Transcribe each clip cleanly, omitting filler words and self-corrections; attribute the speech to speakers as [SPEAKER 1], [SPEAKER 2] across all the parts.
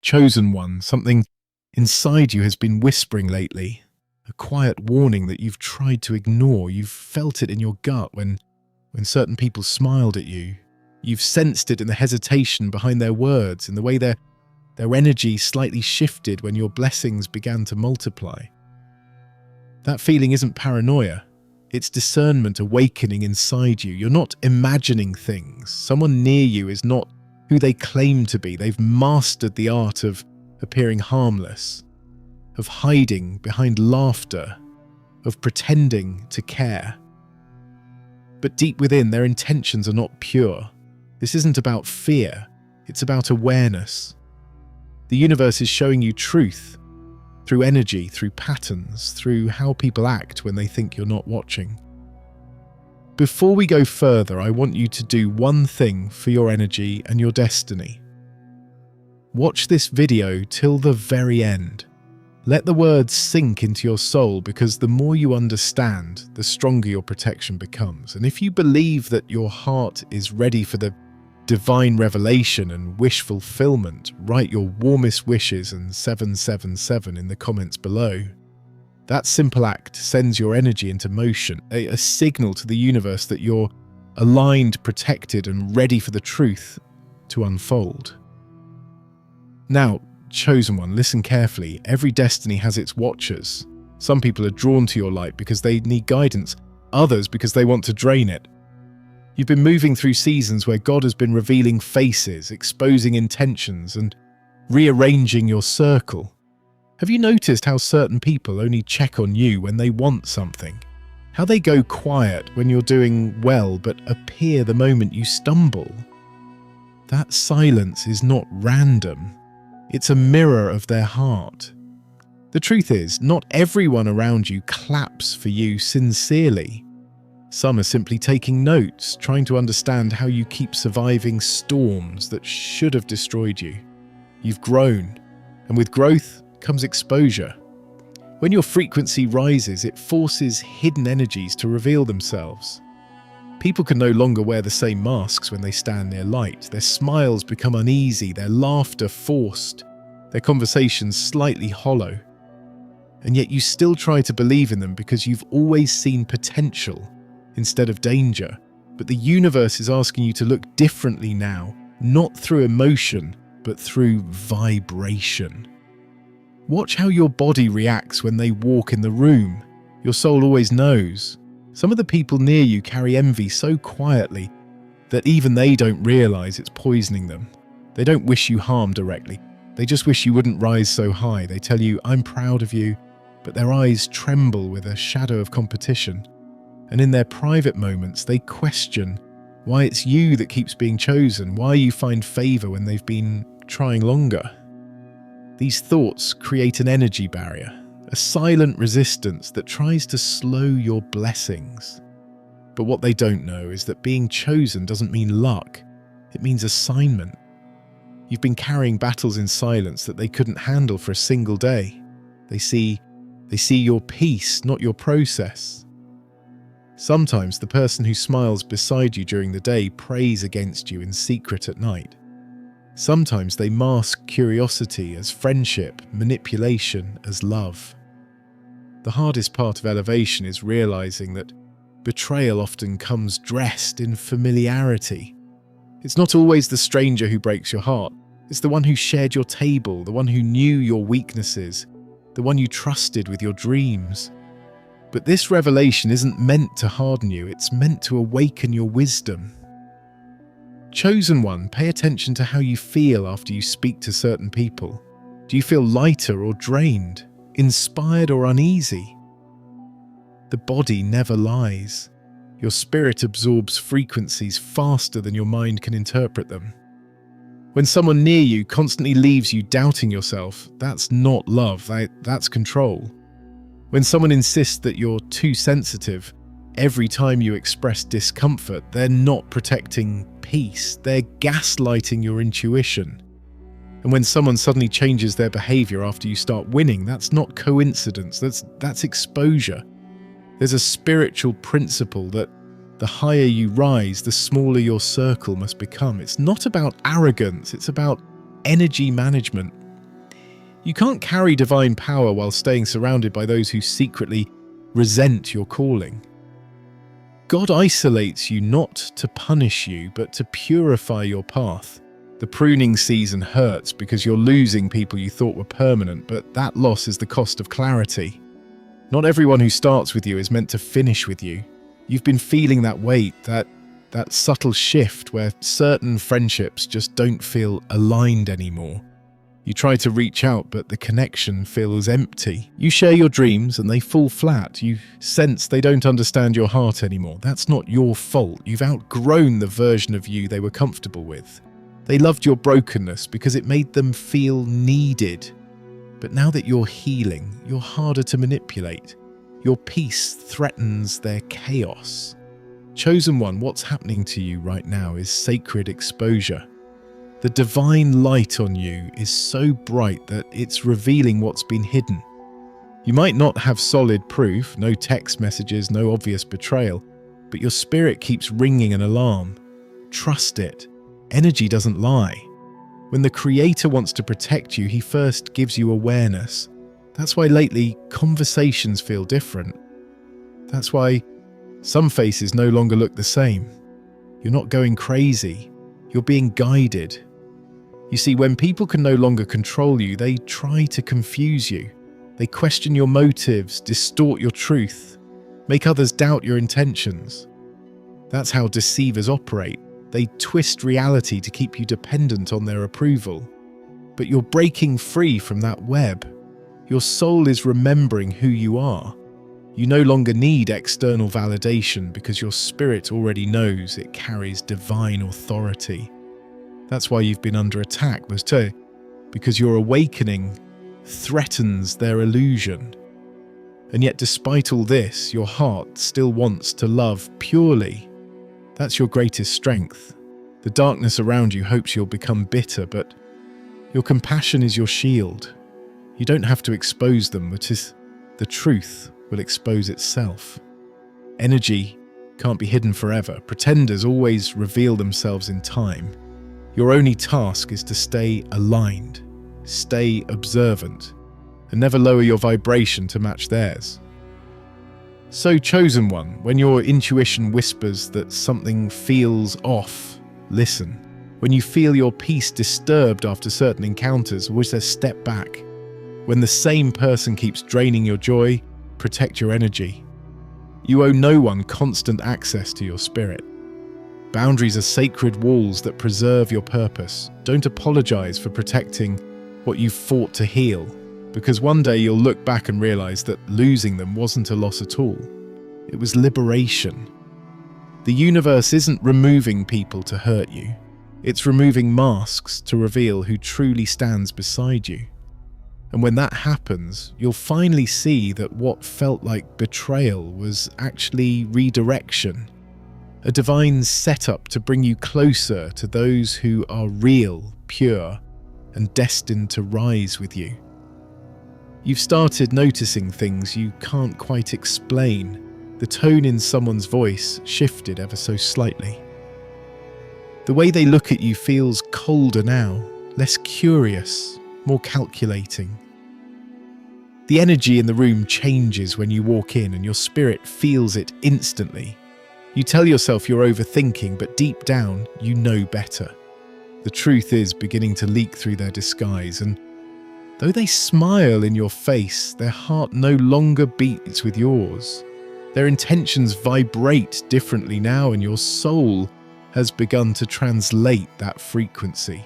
[SPEAKER 1] Chosen one, something inside you has been whispering lately. A quiet warning that you've tried to ignore. You've felt it in your gut when certain people smiled at you. You've sensed it in the hesitation behind their words, in the way their energy slightly shifted when your blessings began to multiply. That feeling isn't paranoia. It's discernment awakening inside you. You're not imagining things. Someone near you is not who they claim to be. They've mastered the art of appearing harmless, of hiding behind laughter, of pretending to care. But deep within, their intentions are not pure. This isn't about fear. It's about awareness. The universe is showing you truth through energy, through patterns, through how people act when they think you're not watching. Before we go further, I want you to do one thing for your energy and your destiny. Watch this video till the very end. Let the words sink into your soul, because the more you understand, the stronger your protection becomes. And if you believe that your heart is ready for the divine revelation and wish fulfillment, write your warmest wishes and 777 in the comments below. That simple act sends your energy into motion, a signal to the universe that you're aligned, protected, and ready for the truth to unfold. Now, chosen one, listen carefully. Every destiny has its watchers. Some people are drawn to your light because they need guidance, others because they want to drain it. You've been moving through seasons where God has been revealing faces, exposing intentions, and rearranging your circle. Have you noticed how certain people only check on you when they want something? How they go quiet when you're doing well but appear the moment you stumble? That silence is not random. It's a mirror of their heart. The truth is, not everyone around you claps for you sincerely. Some are simply taking notes, trying to understand how you keep surviving storms that should have destroyed you. You've grown, and with growth comes exposure. When your frequency rises, it forces hidden energies to reveal themselves. People can no longer wear the same masks when they stand near light. Their smiles become uneasy, their laughter forced, their conversations slightly hollow. And yet you still try to believe in them because you've always seen potential instead of danger. But the universe is asking you to look differently now, not through emotion, but through vibration. Watch how your body reacts when they walk in the room. Your soul always knows. Some of the people near you carry envy so quietly that even they don't realize it's poisoning them. They don't wish you harm directly. They just wish you wouldn't rise so high. They tell you, "I'm proud of you," but their eyes tremble with a shadow of competition. And in their private moments, they question why it's you that keeps being chosen, why you find favor when they've been trying longer. These thoughts create an energy barrier, a silent resistance that tries to slow your blessings. But what they don't know is that being chosen doesn't mean luck, it means assignment. You've been carrying battles in silence that they couldn't handle for a single day. They see your peace, not your process. Sometimes the person who smiles beside you during the day prays against you in secret at night. Sometimes they mask curiosity as friendship, manipulation as love. The hardest part of elevation is realizing that betrayal often comes dressed in familiarity. It's not always the stranger who breaks your heart. It's the one who shared your table, the one who knew your weaknesses, the one you trusted with your dreams. But this revelation isn't meant to harden you, it's meant to awaken your wisdom. Chosen one, pay attention to how you feel after you speak to certain people. Do you feel lighter or drained, inspired or uneasy? The body never lies. Your spirit absorbs frequencies faster than your mind can interpret them. When someone near you constantly leaves you doubting yourself, that's not love, that's control. When someone insists that you're too sensitive, every time you express discomfort, they're not protecting peace, they're gaslighting your intuition. And when someone suddenly changes their behavior after you start winning, that's not coincidence, that's exposure. There's a spiritual principle that the higher you rise, the smaller your circle must become. It's not about arrogance, it's about energy management. You can't carry divine power while staying surrounded by those who secretly resent your calling. God isolates you not to punish you, but to purify your path. The pruning season hurts because you're losing people you thought were permanent, but that loss is the cost of clarity. Not everyone who starts with you is meant to finish with you. You've been feeling that weight, that subtle shift where certain friendships just don't feel aligned anymore. You try to reach out, but the connection feels empty. You share your dreams and they fall flat. You sense they don't understand your heart anymore. That's not your fault. You've outgrown the version of you they were comfortable with. They loved your brokenness because it made them feel needed. But now that you're healing, you're harder to manipulate. Your peace threatens their chaos. Chosen one, what's happening to you right now is sacred exposure. The divine light on you is so bright that it's revealing what's been hidden. You might not have solid proof, no text messages, no obvious betrayal, but your spirit keeps ringing an alarm. Trust it. Energy doesn't lie. When the Creator wants to protect you, He first gives you awareness. That's why lately conversations feel different. That's why some faces no longer look the same. You're not going crazy. You're being guided. You see, when people can no longer control you, they try to confuse you. They question your motives, distort your truth, make others doubt your intentions. That's how deceivers operate. They twist reality to keep you dependent on their approval. But you're breaking free from that web. Your soul is remembering who you are. You no longer need external validation because your spirit already knows it carries divine authority. That's why you've been under attack, because your awakening threatens their illusion. And yet despite all this, your heart still wants to love purely. That's your greatest strength. The darkness around you hopes you'll become bitter, but your compassion is your shield. You don't have to expose them, the truth will expose itself. Energy can't be hidden forever. Pretenders always reveal themselves in time. Your only task is to stay aligned, stay observant, and never lower your vibration to match theirs. So, chosen one, when your intuition whispers that something feels off, listen. When you feel your peace disturbed after certain encounters, always step back. When the same person keeps draining your joy, protect your energy. You owe no one constant access to your spirit. Boundaries are sacred walls that preserve your purpose. Don't apologize for protecting what you've fought to heal, because one day you'll look back and realize that losing them wasn't a loss at all. It was liberation. The universe isn't removing people to hurt you. It's removing masks to reveal who truly stands beside you. And when that happens, you'll finally see that what felt like betrayal was actually redirection. A divine setup to bring you closer to those who are real, pure, and destined to rise with you. You've started noticing things you can't quite explain. The tone in someone's voice shifted ever so slightly. The way they look at you feels colder now, less curious, more calculating. The energy in the room changes when you walk in and your spirit feels it instantly. You tell yourself you're overthinking, but deep down, you know better. The truth is beginning to leak through their disguise, and though they smile in your face, their heart no longer beats with yours. Their intentions vibrate differently now, and your soul has begun to translate that frequency.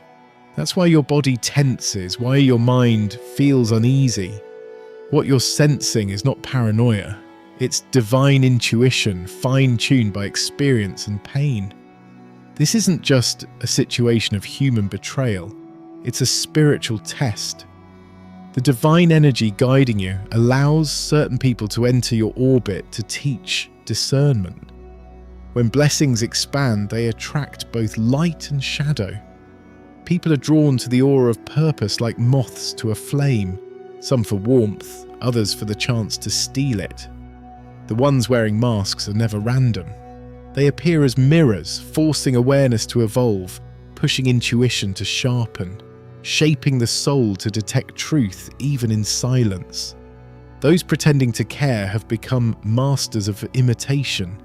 [SPEAKER 1] That's why your body tenses, why your mind feels uneasy. What you're sensing is not paranoia. It's divine intuition, fine-tuned by experience and pain. This isn't just a situation of human betrayal. It's a spiritual test. The divine energy guiding you allows certain people to enter your orbit to teach discernment. When blessings expand, they attract both light and shadow. People are drawn to the aura of purpose like moths to a flame, some for warmth, others for the chance to steal it. The ones wearing masks are never random. They appear as mirrors, forcing awareness to evolve, pushing intuition to sharpen. shaping the soul to detect truth even in silence. Those pretending to care have become masters of imitation.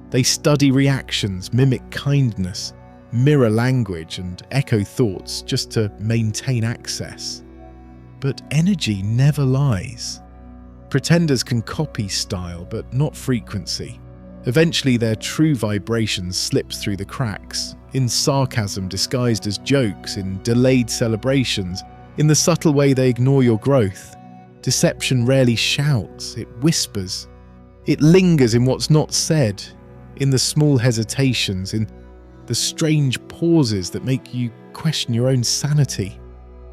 [SPEAKER 1] They study reactions, mimic kindness, mirror language, and echo thoughts just to maintain access. But energy never lies. Pretenders can copy style, but not frequency. Eventually, their true vibration slips through the cracks, in sarcasm disguised as jokes, in delayed celebrations, in the subtle way they ignore your growth. Deception rarely shouts, it whispers. It lingers in what's not said, in the small hesitations, in the strange pauses that make you question your own sanity.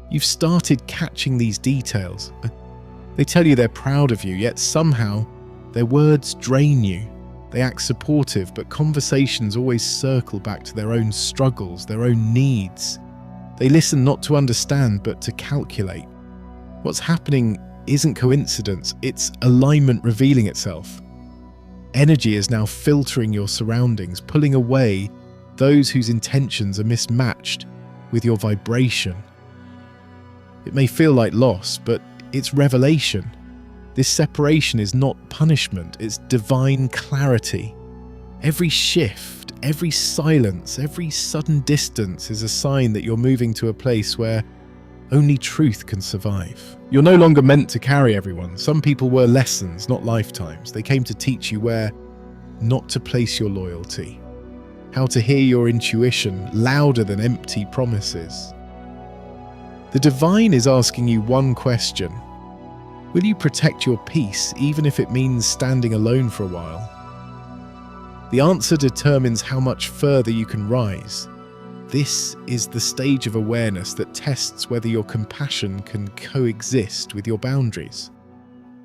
[SPEAKER 1] You've started catching these details. They tell you they're proud of you, yet somehow their words drain you. They act supportive, but conversations always circle back to their own struggles, their own needs. They listen not to understand, but to calculate. What's happening isn't coincidence, it's alignment revealing itself. Energy is now filtering your surroundings, pulling away those whose intentions are mismatched with your vibration. It may feel like loss, but it's revelation. This separation is not punishment, it's divine clarity. Every shift, every silence, every sudden distance is a sign that you're moving to a place where only truth can survive. You're no longer meant to carry everyone. Some people were lessons, not lifetimes. They came to teach you where not to place your loyalty, how to hear your intuition louder than empty promises. The divine is asking you one question. Will you protect your peace even if it means standing alone for a while? The answer determines how much further you can rise. This is the stage of awareness that tests whether your compassion can coexist with your boundaries.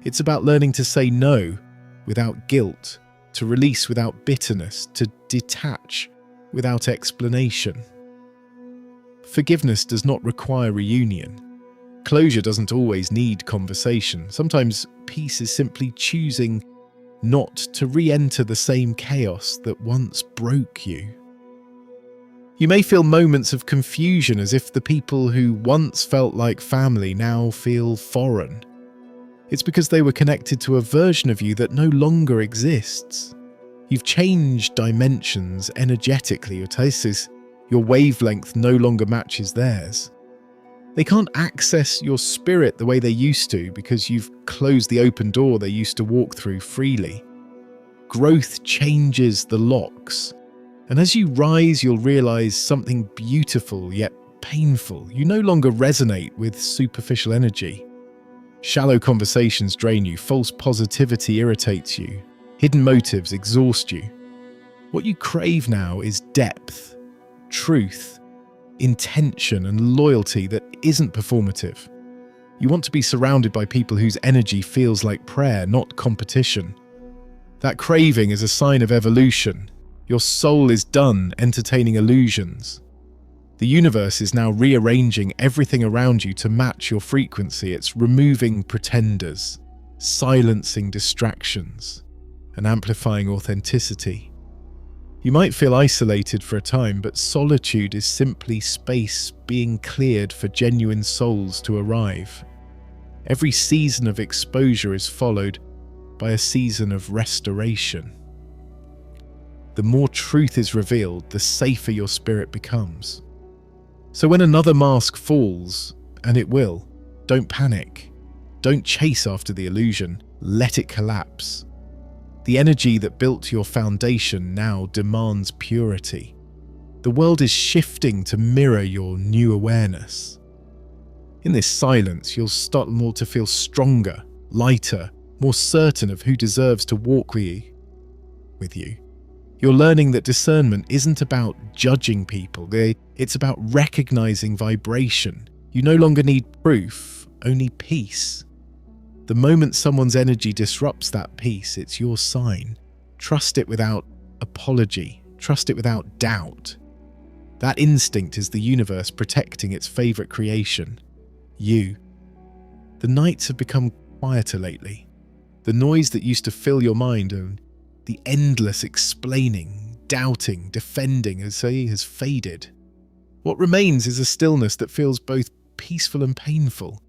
[SPEAKER 1] It's about learning to say no without guilt, to release without bitterness, to detach without explanation. Forgiveness does not require reunion. Closure doesn't always need conversation. Sometimes peace is simply choosing not to re-enter the same chaos that once broke you. You may feel moments of confusion, as if the people who once felt like family now feel foreign. It's because they were connected to a version of you that no longer exists. You've changed dimensions energetically. Your wavelength no longer matches theirs. They can't access your spirit the way they used to because you've closed the open door they used to walk through freely. Growth changes the locks, and as you rise, you'll realize something beautiful yet painful. You no longer resonate with superficial energy. Shallow conversations drain you, false positivity irritates you, hidden motives exhaust you. What you crave now is depth, truth, intention, and loyalty that isn't performative. You want to be surrounded by people whose energy feels like prayer, not competition. That craving is a sign of evolution. Your soul is done entertaining illusions. The universe is now rearranging everything around you to match your frequency. It's removing pretenders, silencing distractions, and amplifying authenticity. You might feel isolated for a time, but solitude is simply space being cleared for genuine souls to arrive. Every season of exposure is followed by a season of restoration. The more truth is revealed, the safer your spirit becomes. So when another mask falls, and it will, don't panic. Don't chase after the illusion. Let it collapse. The energy that built your foundation now demands purity. The world is shifting to mirror your new awareness. In this silence, you'll start more to feel stronger, lighter, more certain of who deserves to walk with you. You're learning that discernment isn't about judging people. It's about recognizing vibration. You no longer need proof, only peace. The moment someone's energy disrupts that peace, it's your sign. Trust it without apology. Trust it without doubt. That instinct is the universe protecting its favorite creation, you. The nights have become quieter lately. The noise that used to fill your mind and the endless explaining, doubting, defending has faded. What remains is a stillness that feels both peaceful and painful.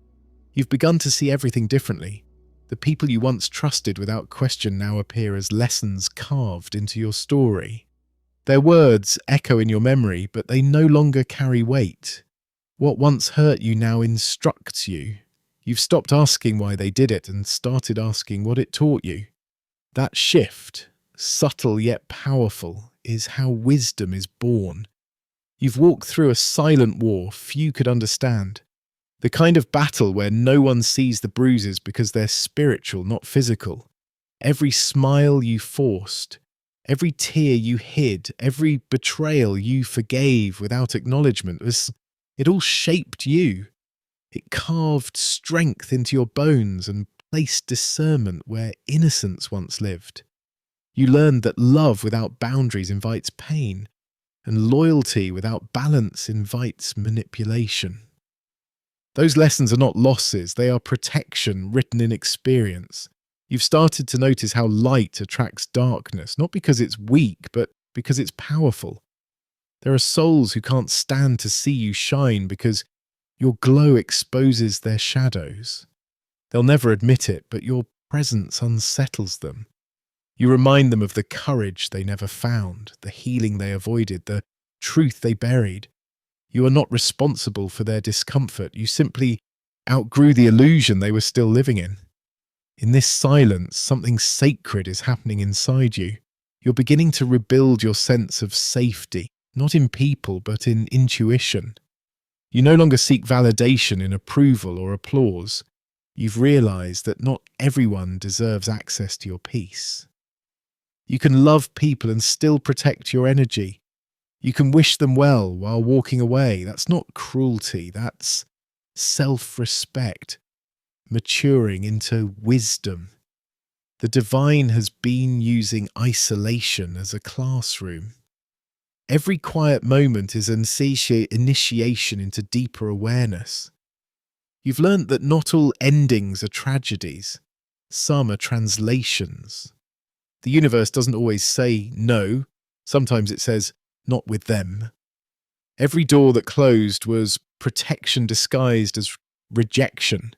[SPEAKER 1] You've begun to see everything differently. The people you once trusted without question now appear as lessons carved into your story. Their words echo in your memory, but they no longer carry weight. What once hurt you now instructs you. You've stopped asking why they did it and started asking what it taught you. That shift, subtle yet powerful, is how wisdom is born. You've walked through a silent war few could understand. The kind of battle where no one sees the bruises because they're spiritual, not physical. Every smile you forced, every tear you hid, every betrayal you forgave without acknowledgement, it all shaped you. It carved strength into your bones and placed discernment where innocence once lived. You learned that love without boundaries invites pain, and loyalty without balance invites manipulation. Those lessons are not losses, they are protection written in experience. You've started to notice how light attracts darkness, not because it's weak, but because it's powerful. There are souls who can't stand to see you shine because your glow exposes their shadows. They'll never admit it, but your presence unsettles them. You remind them of the courage they never found, the healing they avoided, the truth they buried. You are not responsible for their discomfort. You simply outgrew the illusion they were still living in. In this silence, something sacred is happening inside you. You're beginning to rebuild your sense of safety, not in people, but in intuition. You no longer seek validation in approval or applause. You've realized that not everyone deserves access to your peace. You can love people and still protect your energy. You can wish them well while walking away. That's not cruelty, that's self-respect, maturing into wisdom. The divine has been using isolation as a classroom. Every quiet moment is an initiation into deeper awareness. You've learnt that not all endings are tragedies. Some are translations. The universe doesn't always say no. Sometimes it says, not with them. Every door that closed was protection disguised as rejection.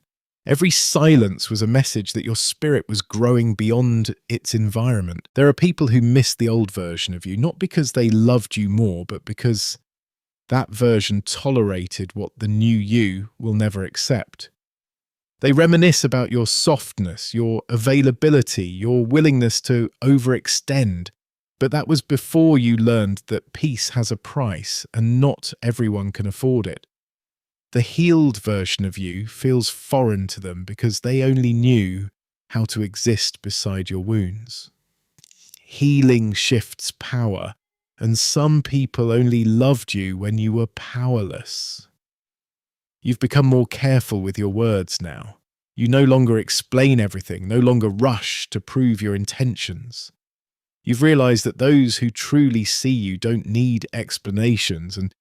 [SPEAKER 1] Every silence was a message that your spirit was growing beyond its environment. There are people who miss the old version of you, not because they loved you more, but because that version tolerated what the new you will never accept. They reminisce about your softness, your availability, your willingness to overextend. But that was before you learned that peace has a price and not everyone can afford it. The healed version of you feels foreign to them because they only knew how to exist beside your wounds. Healing shifts power, and some people only loved you when you were powerless. You've become more careful with your words now. You no longer explain everything, no longer rush to prove your intentions. You've realized that those who truly see you don't need explanations, and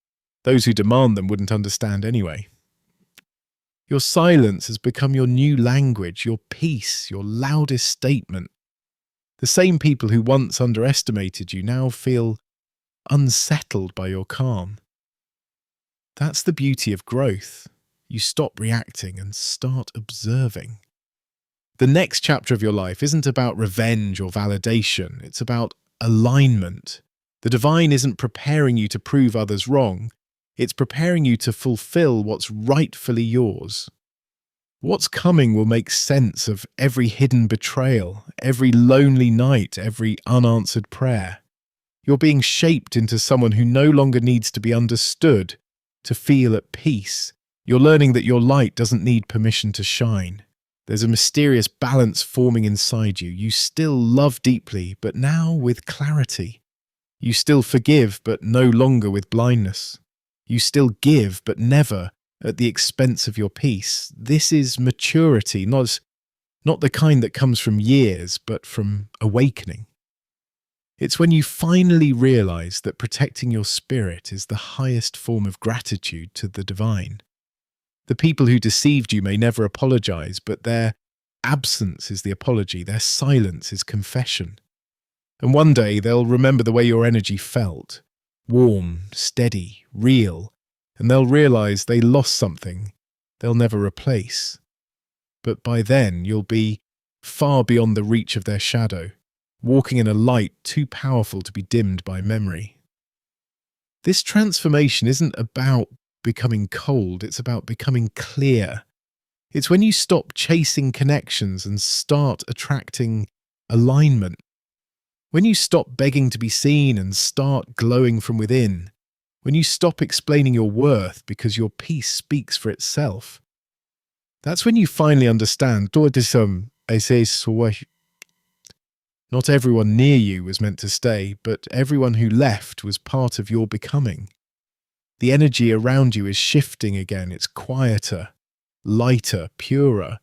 [SPEAKER 1] those who demand them wouldn't understand anyway. Your silence has become your new language, your peace, your loudest statement. The same people who once underestimated you now feel unsettled by your calm. That's the beauty of growth. You stop reacting and start observing. The next chapter of your life isn't about revenge or validation. It's about alignment. The divine isn't preparing you to prove others wrong. It's preparing you to fulfill what's rightfully yours. What's coming will make sense of every hidden betrayal, every lonely night, every unanswered prayer. You're being shaped into someone who no longer needs to be understood to feel at peace. You're learning that your light doesn't need permission to shine. There's a mysterious balance forming inside you. You still love deeply, but now with clarity. You still forgive, but no longer with blindness. You still give, but never at the expense of your peace. This is maturity, not the kind that comes from years, but from awakening. It's when you finally realize that protecting your spirit is the highest form of gratitude to the divine. The people who deceived you may never apologize, but their absence is the apology, their silence is confession. And one day they'll remember the way your energy felt, warm, steady, real, and they'll realize they lost something they'll never replace. But by then, you'll be far beyond the reach of their shadow, walking in a light too powerful to be dimmed by memory. This transformation isn't about becoming cold, it's about becoming clear. It's when you stop chasing connections and start attracting alignment. When you stop begging to be seen and start glowing from within. When you stop explaining your worth because your peace speaks for itself. That's when you finally understand. Not everyone near you was meant to stay, but everyone who left was part of your becoming. The energy around you is shifting again. It's quieter, lighter, purer.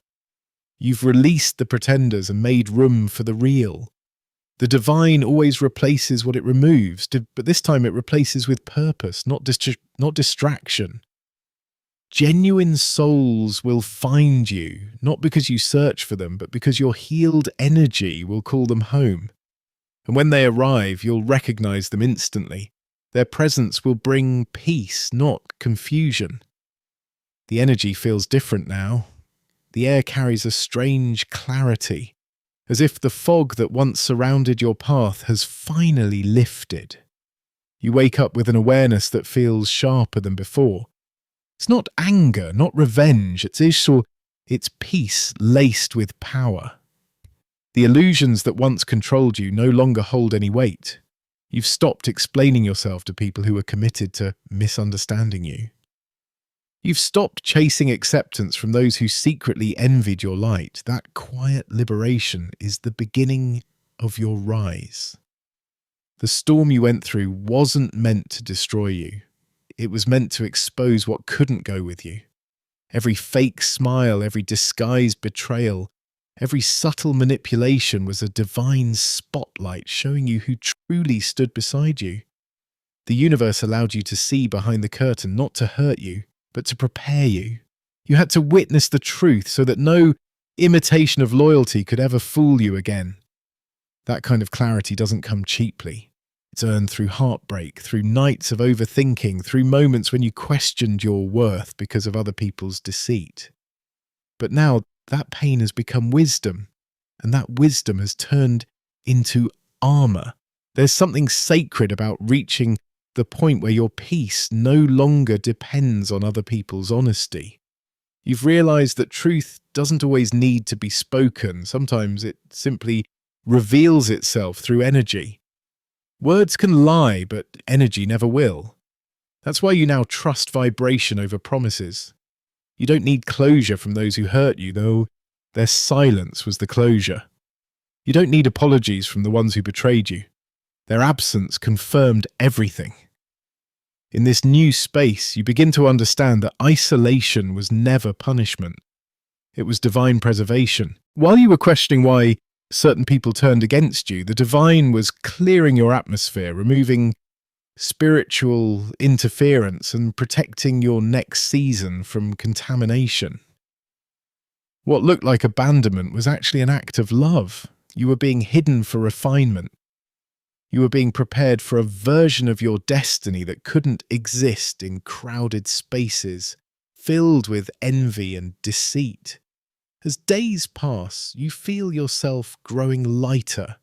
[SPEAKER 1] You've released the pretenders and made room for the real. The divine always replaces what it removes, but this time it replaces with purpose, not distraction. Genuine souls will find you, not because you search for them, but because your healed energy will call them home. And when they arrive, you'll recognize them instantly. Their presence will bring peace, not confusion. The energy feels different now. The air carries a strange clarity, as if the fog that once surrounded your path has finally lifted. You wake up with an awareness that feels sharper than before. It's not anger, not revenge, it's peace laced with power. The illusions that once controlled you no longer hold any weight. You've stopped explaining yourself to people who are committed to misunderstanding you. You've stopped chasing acceptance from those who secretly envied your light. That quiet liberation is the beginning of your rise. The storm you went through wasn't meant to destroy you. It was meant to expose what couldn't go with you. Every fake smile, every disguised betrayal, every subtle manipulation was a divine spotlight showing you who truly stood beside you. The universe allowed you to see behind the curtain, not to hurt you, but to prepare you. You had to witness the truth so that no imitation of loyalty could ever fool you again. That kind of clarity doesn't come cheaply. It's earned through heartbreak, through nights of overthinking, through moments when you questioned your worth because of other people's deceit. But now that pain has become wisdom, and that wisdom has turned into armor. There's something sacred about reaching the point where your peace no longer depends on other people's honesty. You've realized that truth doesn't always need to be spoken. Sometimes it simply reveals itself through energy. Words can lie, but energy never will. That's why you now trust vibration over promises. You don't need closure from those who hurt you, though their silence was the closure. You don't need apologies from the ones who betrayed you. Their absence confirmed everything. In this new space, you begin to understand that isolation was never punishment. It was divine preservation. While you were questioning why certain people turned against you, the divine was clearing your atmosphere, removing spiritual interference and protecting your next season from contamination. What looked like abandonment was actually an act of love. You were being hidden for refinement. You were being prepared for a version of your destiny that couldn't exist in crowded spaces filled with envy and deceit. As days pass, you feel yourself growing lighter.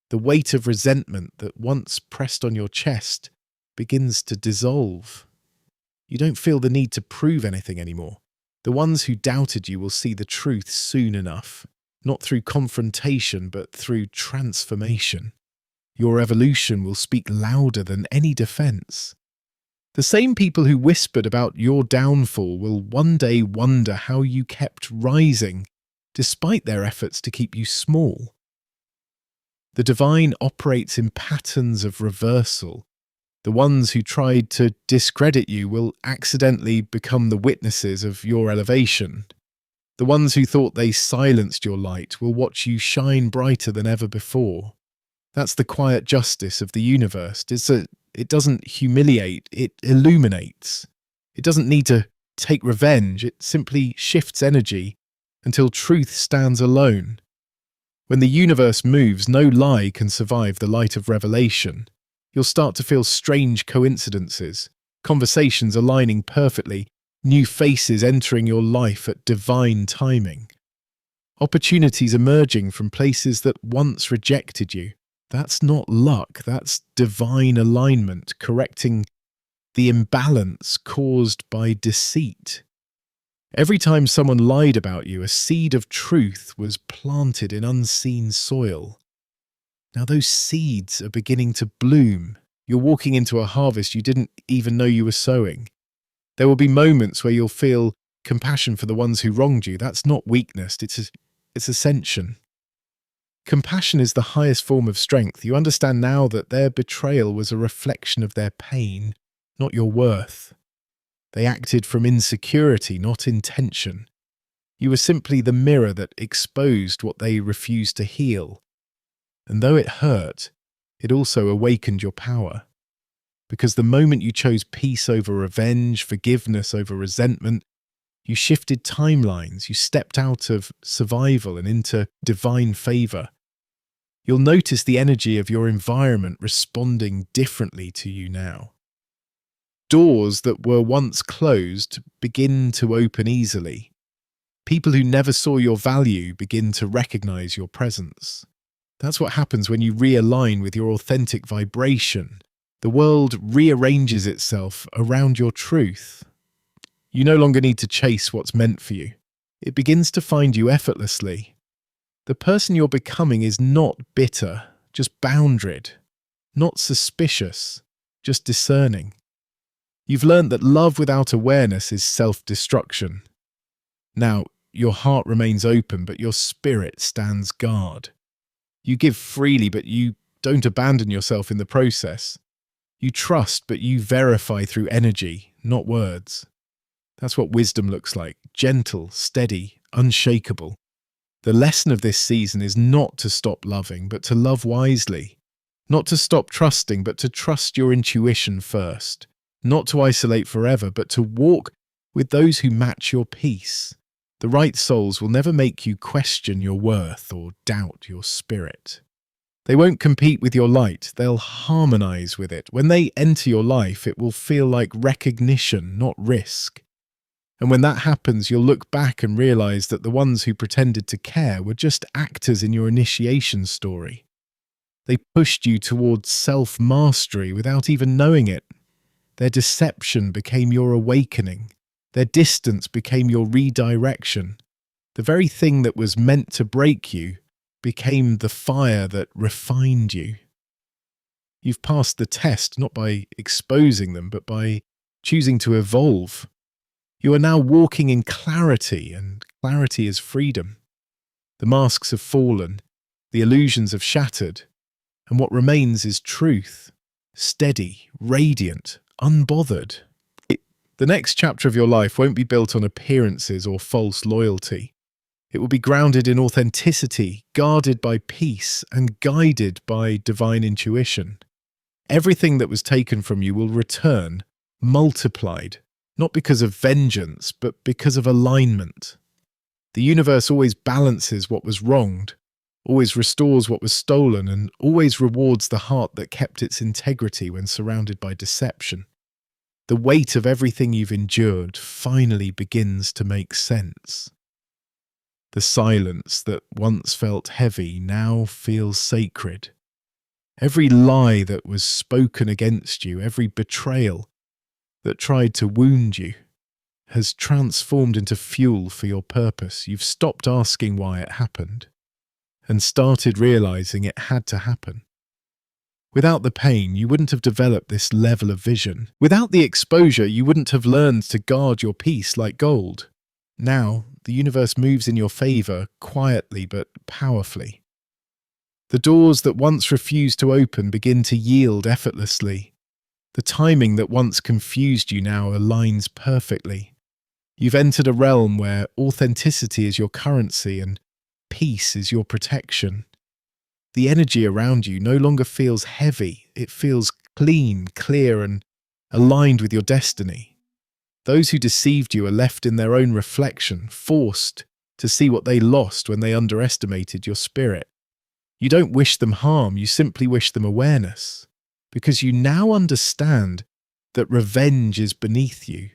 [SPEAKER 1] The weight of resentment that once pressed on your chest begins to dissolve. You don't feel the need to prove anything anymore. The ones who doubted you will see the truth soon enough, not through confrontation, but through transformation. Your evolution will speak louder than any defense. The same people who whispered about your downfall will one day wonder how you kept rising, despite their efforts to keep you small. The divine operates in patterns of reversal. The ones who tried to discredit you will accidentally become the witnesses of your elevation. The ones who thought they silenced your light will watch you shine brighter than ever before. That's the quiet justice of the universe. It doesn't humiliate, it illuminates. It doesn't need to take revenge, it simply shifts energy until truth stands alone. When the universe moves, no lie can survive the light of revelation. You'll start to feel strange coincidences, conversations aligning perfectly, new faces entering your life at divine timing, opportunities emerging from places that once rejected you. That's not luck, that's divine alignment, correcting the imbalance caused by deceit. Every time someone lied about you, a seed of truth was planted in unseen soil. Now those seeds are beginning to bloom. You're walking into a harvest you didn't even know you were sowing. There will be moments where you'll feel compassion for the ones who wronged you. That's not weakness, it's ascension. Compassion is the highest form of strength. You understand now that their betrayal was a reflection of their pain, not your worth. They acted from insecurity, not intention. You were simply the mirror that exposed what they refused to heal. And though it hurt, it also awakened your power. Because the moment you chose peace over revenge, forgiveness over resentment, you shifted timelines, you stepped out of survival and into divine favor. You'll notice the energy of your environment responding differently to you now. Doors that were once closed begin to open easily. People who never saw your value begin to recognize your presence. That's what happens when you realign with your authentic vibration. The world rearranges itself around your truth. You no longer need to chase what's meant for you. It begins to find you effortlessly. The person you're becoming is not bitter, just boundaried. Not suspicious, just discerning. You've learned that love without awareness is self-destruction. Now, your heart remains open, but your spirit stands guard. You give freely, but you don't abandon yourself in the process. You trust, but you verify through energy, not words. That's what wisdom looks like, gentle, steady, unshakable. The lesson of this season is not to stop loving, but to love wisely. Not to stop trusting, but to trust your intuition first. Not to isolate forever, but to walk with those who match your peace. The right souls will never make you question your worth or doubt your spirit. They won't compete with your light, they'll harmonize with it. When they enter your life, it will feel like recognition, not risk. And when that happens, you'll look back and realize that the ones who pretended to care were just actors in your initiation story. They pushed you towards self-mastery without even knowing it. Their deception became your awakening. Their distance became your redirection. The very thing that was meant to break you became the fire that refined you. You've passed the test not by exposing them, but by choosing to evolve. You are now walking in clarity, and clarity is freedom. The masks have fallen, the illusions have shattered, and what remains is truth, steady, radiant, unbothered. The next chapter of your life won't be built on appearances or false loyalty. It will be grounded in authenticity, guarded by peace, and guided by divine intuition. Everything that was taken from you will return, multiplied, not because of vengeance, but because of alignment. The universe always balances what was wronged, always restores what was stolen, and always rewards the heart that kept its integrity when surrounded by deception. The weight of everything you've endured finally begins to make sense. The silence that once felt heavy now feels sacred. Every lie that was spoken against you, every betrayal that tried to wound you, has transformed into fuel for your purpose. You've stopped asking why it happened and started realizing it had to happen. Without the pain, you wouldn't have developed this level of vision. Without the exposure, you wouldn't have learned to guard your peace like gold. Now, the universe moves in your favor, quietly but powerfully. The doors that once refused to open begin to yield effortlessly. The timing that once confused you now aligns perfectly. You've entered a realm where authenticity is your currency and peace is your protection. The energy around you no longer feels heavy. It feels clean, clear, and aligned with your destiny. Those who deceived you are left in their own reflection, forced to see what they lost when they underestimated your spirit. You don't wish them harm, you simply wish them awareness, because you now understand that revenge is beneath you.